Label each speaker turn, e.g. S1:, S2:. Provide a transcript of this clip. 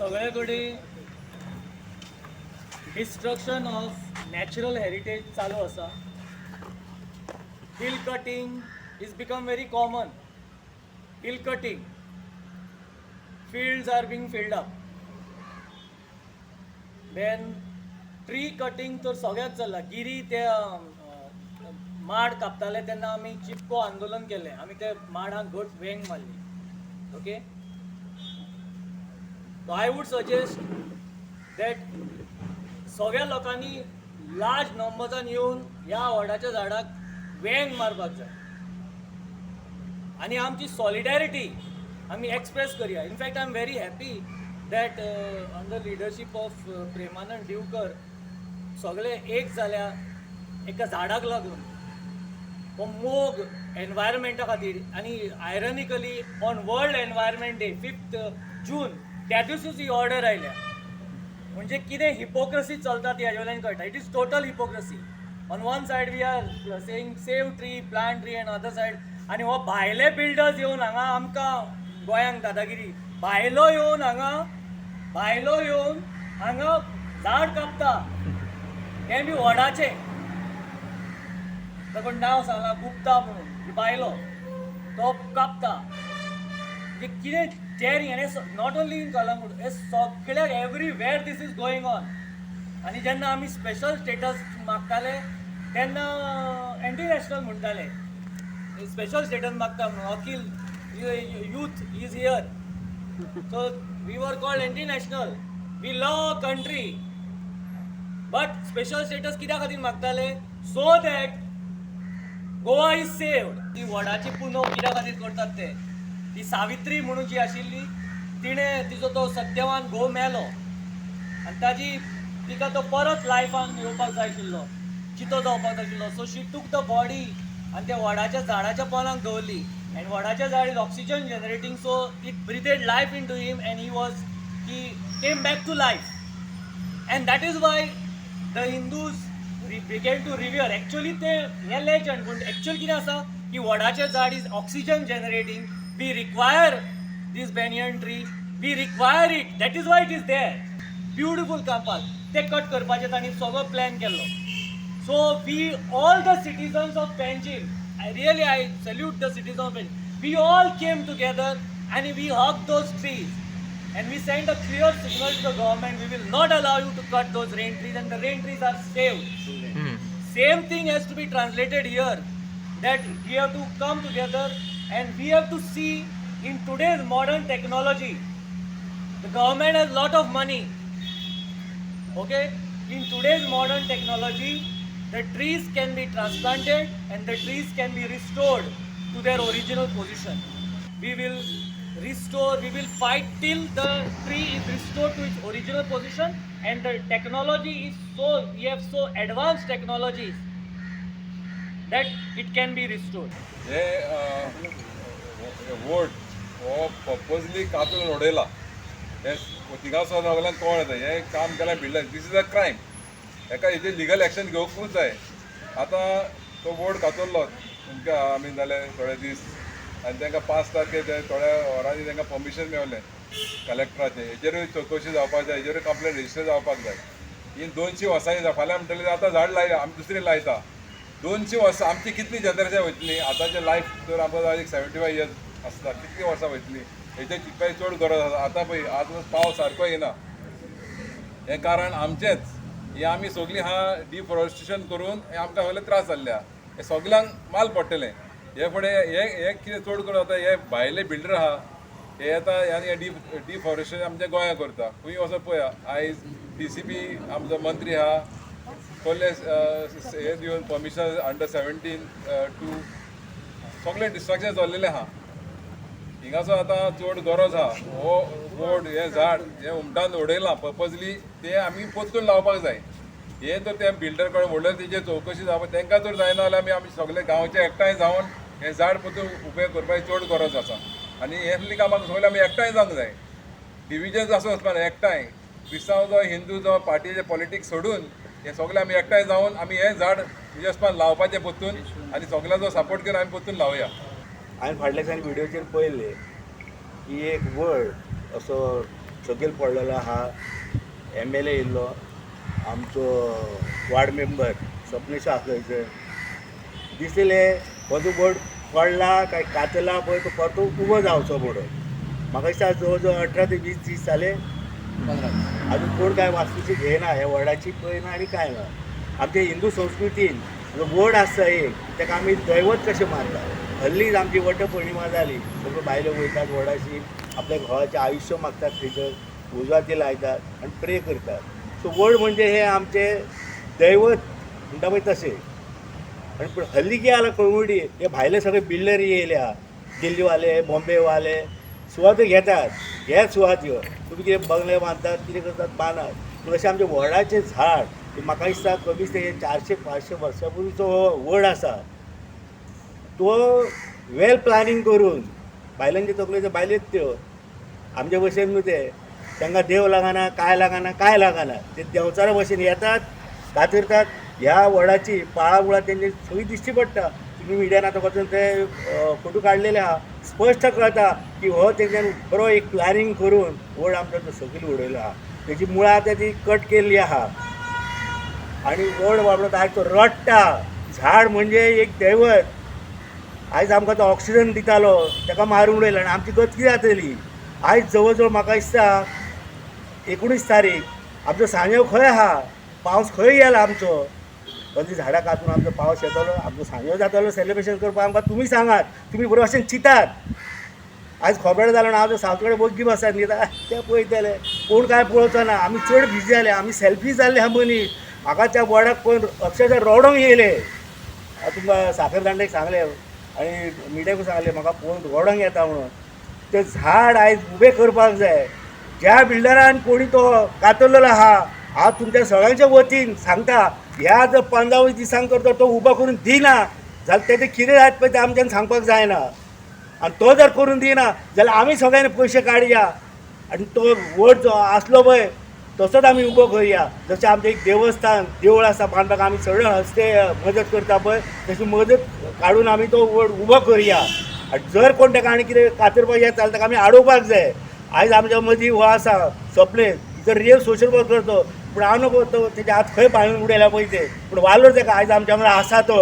S1: सगळे कडेन destruction of natural heritage चालू आसा. Hill cutting is become very common. Hill cutting, fields are being filled up. Then tree cutting तर सगळ्यात चल्ला. गिरी ते माड कापताले तेन्ना आमी चिपको आंदोलन केलें. आमी ते माडांक घट वेंग मारली. Okay, so I would suggest that सगळ्या लोकांनी लार्ज नंबर्सान येवन ह्या वडाच्या झाडाक वेंग मारपाक जाय आनी आमची सॉलिडॅरिटी आम्ही एक्सप्रेस करूया. In fact I am very happy that under leadership of Premanand Divkar सगळे एक जाल्या एका झाडाक लागून. हो मोग एनवायरमेंटा खातीर. आनी ironically on world environment day 5th जून त्या दिसूच ही ऑर्डर आयल्या. म्हणजे कितें हिपोक्रसी चलता ती हाजे वयल्यान कळटा. It is total hypocrisy. On one side we are saying save tree, plant tree, and other side आनी हो भायले बिल्डर्स येवन हांगा आमकां गोंयांक दादागिरी. भायलो येवन हांगा झाड कापता. हे बी वडाचे. ताका नांव सांगला गुप्ता म्हणून. भायलो तो कापता. म्हणजे कितें डेअरिंग. आनी नॉट ओन्ली इन कलंगूट, हे सगळ्याक everywhere this is going on. आनी जेन्ना आमी स्पेशल स्टेटस मागताले तेन्ना एंटी नॅशनल म्हणटाले. स्पेशल स्टेटस मागता म्हणून Akhil youth is here. So we were called anti-national. We love our country. But special status कित्या खातीर मागताले? So that Goa is saved. ती वडाची पुनव कित्या खातीर करतात ते? ती सावित्री म्हणून जी आशिल्ली तिणे तिचो तो सत्यवान घोव मेलो आनी तिका तो परत लायफान येवपाक जाय आशिल्लो, चितो जावपाक जाय आशिल्लो. So she took the body आनी त्या वडाच्या झाडाच्या पोंदाक दवरली. And वडाच्या झाड is oxygen generating, so it breathed life into him and he came back to life. And that is why the Hindus began to revere. Actually ते हे legend, but actually कितें आसा की वडाचे झाड is oxygen generating. We require this banyan tree. We require it. That is why it is there. Beautiful campus. ते cut करपाचे तांणी सगळो प्लॅन केल्लो. So we all the citizens of Panjim, I salute the citizens of Banyan. We all came together and we hugged those trees and we sent a clear signal to the government. We will not allow you to cut those rain trees, and the rain trees are saved. Same thing has to be translated here, that we have to come together and we have to see in today's modern technology. The government has lot of money. Okay? In today's modern technology, the trees can be transplanted and the trees can be restored to their original position. We will fight till the tree is restored to its original position, and the technology is we have so advanced technologies that it can be restored.
S2: Vote हो purposely कातून उडयला. हे तिगांचो सगळ्यांक कळ्ळें येता. हे काम केलें builder. This is a crime. हेका हेजेर लिगल एक्शन घेवपूच जाय. आतां तो वोट कातरलो तुमकां आमी जाले थोडे दीस आनी तांकां 5 तारखेर थोड्या वरांनी तांकां परमिशन मेवलें कलेक्टराचें. हेजेरूय चवकशी जावपाक जाय. हेजेरूय कंप्लेन रेजिस्टर जावपाक जाय. ही 200 वर्सांनी जाता. फाल्यां म्हणटले आतां झाड लायला आमी दुसरी लायता. 200 वर्सां आमची कितली जनरेशन वयतली? आतांचें लायफ जर आमकां 75 इयर्स आसता, कितली वर्सां वयतली? हेजेर चिंतपाची चड गरज आसा. आतां पळय आज पावस सारको येना. हें कारण आमचेंच. हे आमी सगळीं डिफॉरेस्टेशन करून हे आमकां सगळे त्रास जाल्ल्या. हे सगळ्यांक माल पडटलें. हे फुडें हे कितें चड करून जाता, हे भायले बिल्डर आहा हे येता आनी हे डिफॉरेस्टेशन आमच्या गोंयांत करता. खंय वचोन पळया. आयज DCP आमचो मंत्री आहा पयले हे दिवन परमिशन अंडर 17 टू सगळें डिस्ट्रक्शन जाल्लेलें आहा. हिंगासो आतां चड गरज आहा. हो वोट हे झाड हे उमटान उडयलां पर्पजली. ते आमी पोत्तून लावपाक जाय. हे तर त्या बिल्डर कडेन म्हणल्यार तेजेर चवकशी जावपाक तांकां जर जायना जाल्यार आमी सगळे गांवचे एकठांय जावन हे झाड पोत्तून उबें करपाची चड गरज आसा. आनी हेसली कामाक सगळे आमी एकठांय जावंक जाय. डिविजन्स आसूं वचपाना. एकठांय क्रिस्तांव जो हिंदू जो पार्टीचे पॉलिटिक्स सोडून हे सगळे आमी एकठांय जावन आमी हे झाड येसपान लावपाचें पोत्तून आनी सगळ्यांचो सपोर्ट करून आमी पोत्तून लावया.
S3: हांवें फाटल्या दिसांनी व्हिडिओचेर पळयलें की एक वड असो सकयल पडलेलो आहा MLA येयल्लो आमचो वार्ड मेंबर स्वप्नेश आसलो दिसलेले हो जो बोर्ड पडला काय कातला पळय तो परतो उबो जावचो म्हणून म्हाका दिसता जवळ जवळ 18 ते 20 दीस जाले अजून कोण काय वास्तूची घेयना ह्या वॉर्डाची पळयना आनी काय ना आमच्या हिंदू संस्कृतीन जो वड आसता एक ताका आमी दैवत कशें मानतात हल्लीच आमची वटपौर्णिमा जाली सगळ्यो बायलो वयतात वडाशी आपल्या घोवाचें आयुश्य मागतात थंयसर उजवाती लायतात आनी प्रे करतात सो वड म्हणजे हे आमचे दैवत म्हणटा पळय तशें आणि पण हल्ली कितें जालां कळंगुटी हे भायले सगळे बिल्डर येयल्या दिल्लीवाले बॉम्बेवाले सुवातो घेतात हे सुवात्यो तुमी कितें बंगले बांदतात कितें करतात बांदात पूण अशें आमचें वडाचें झाड म्हाका दिसता कमीच ते 400-500 वर्सां पयलींचो वड आसा तो वेल प्लॅनिंग करून बायलांचे तकलेच्यो बायलेच त्यो आमचे भशेन न्हू ते तांकां देव लागना काय लागना ते देंवचारा भशेन येतात कातरतात ह्या वडाची पाळामुळा त्यांची सगळी दिश्टी पडटा तुम्ही मिडियान आतां वचून ते फोटो काडलेले आहा स्पश्ट कळटा की हो तेंच्यानी बरो एक प्लॅनिंग करून वड आमचो तो सकयल उडयलो आहा तेजी मुळां आतां ती कट केल्ली आहा आनी वड वापरता आयज तो रडटा झाड म्हणजे एक दैवत आयज आमकां तो ऑक्सिजन दितालो ताका मारून उडयलो आनी आमची गत कितें जातली आयज जवळ जवळ म्हाका दिसता 19 तारीख आमचो सांजो खंय आहा पावस खंय गेला आमचो कधी झाडां कातून आमचो पावस येतलो आमचो सांजो जातलो सेलिब्रेशन करपाक आमकां तुमी सांगात तुमी बरो भशेन चितात आयज खबर जालो ना हांव सावथ कडेन वग्गी बसात न्ही ते पळयतले कोण काय पळोवचो ना आमी चड बिजी जाले आमी सेल्फी जाल्ले हा मनीस म्हाका त्या वडाक पळोवन अक्षरशः रडोंक येयले तुमकां साखर दांडेक सांगले आनी मिडियाकूय सांगले म्हाका पळोवन रडोंक येता म्हणून तें झाड आयज उबें करपाक जाय ज्या बिल्डरान कोणी तो कातरलेलो आहा हांव तुमच्या सगळ्यांच्या वतीन सांगता ह्या जर 15-20 दिसांक तर तो उबो करून दिना जाल्यार तेजे कितें जायत पळय तें आमच्यान सांगपाक जायना आनी तो जर करून दिना जाल्यार आमी सगळ्यांनी पयशे काडया आनी तो वड जो आसलो पळय तसोच आमी उबो करया जशें आमचें एक देवस्थान देवूळ आसा बांदपाक आमी सगळे हस्ते मदत करता पळय तशी मदत काडून आमी तो वड उबो करया आनी जर कोण ताका आनी कितें कातरपाक येता जाल्यार ताका आमी आडोवपाक जाय आयज आमच्या मदीं हो आसा सपने जर रियल सोशल वर्क करतो पूण हांव नको तो तेजे हात खंय पाळून उडयला पळय ते पूण वालोर ताका आयज आमच्या वांगडा आसा तो